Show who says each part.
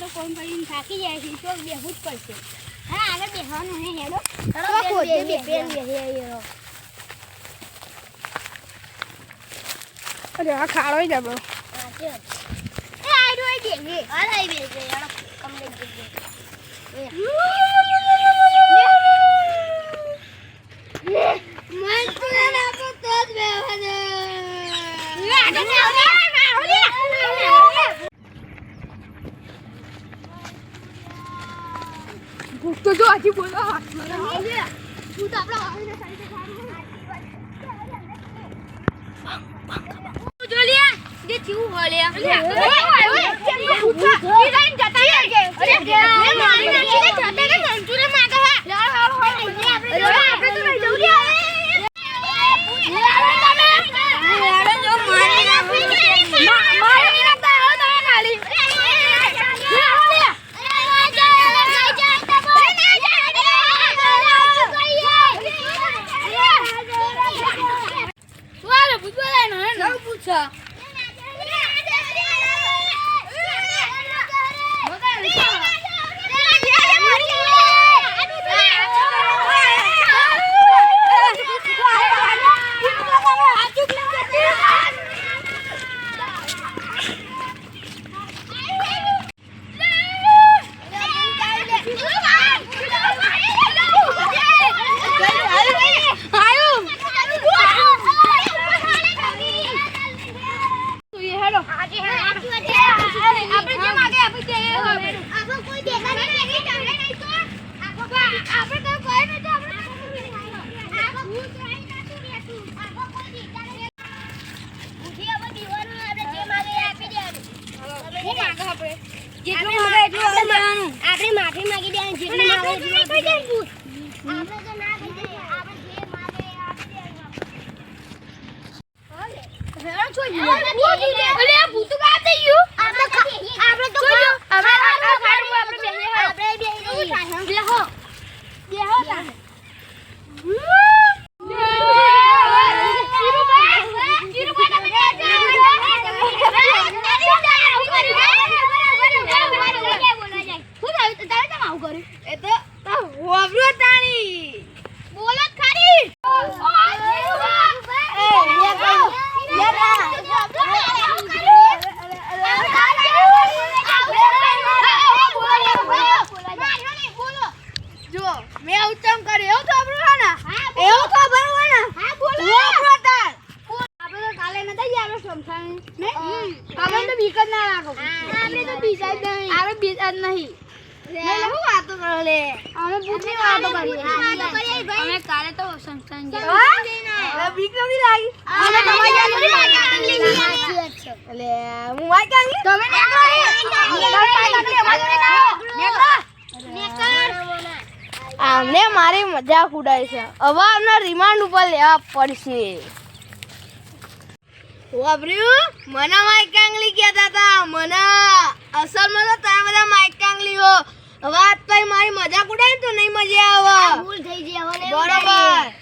Speaker 1: તો કોમ કરીને થાકી જાય છે તો બેહું જ પડશે હા આગળ બેહવાનું હે હેડો
Speaker 2: અરે આ ખાડો જ આપણો
Speaker 1: એ આઈ દો બે હાલ આઈ બે યાર કમ્પ્લીટ મન પુરા ના તો જ બેહવાનો
Speaker 2: ભૂખ તો જો આજી બોલો
Speaker 1: તું તો આપડા વાળીને સાઈડે ખાવાનું જોલિયા જે થયું હોલ્યા ઓય ડિઝાઇન જતા રહે અરે મે મારી નાખી દે જતા ને મંચુરે માગે હા આપણે તો લઈ જવું રે આપણે માફી માંગી દે જેટલું માંગે એટલું આપી દે આપણે તો ના કહી દે આપણે જે માંગે આપી દે હેરો છોઈ ઓલે આ ભૂત કા થઈ ગયું આપણે તો આપણે બેહો
Speaker 2: આમને મારી મજાક ઉડાય છે હવે આમને રિમાન્ડ ઉપર લેવા પડશે વાબર્યું મને માઈક કાંગલી કહેતા હતા મને અસલમાં તો તમે બધા માઈક કાંગલી હો હવે આજ તો મારી મજાક ઉડાય તો નહીં મજા આવે
Speaker 1: ભૂલ થઈ ગઈ હવે
Speaker 2: બરોબર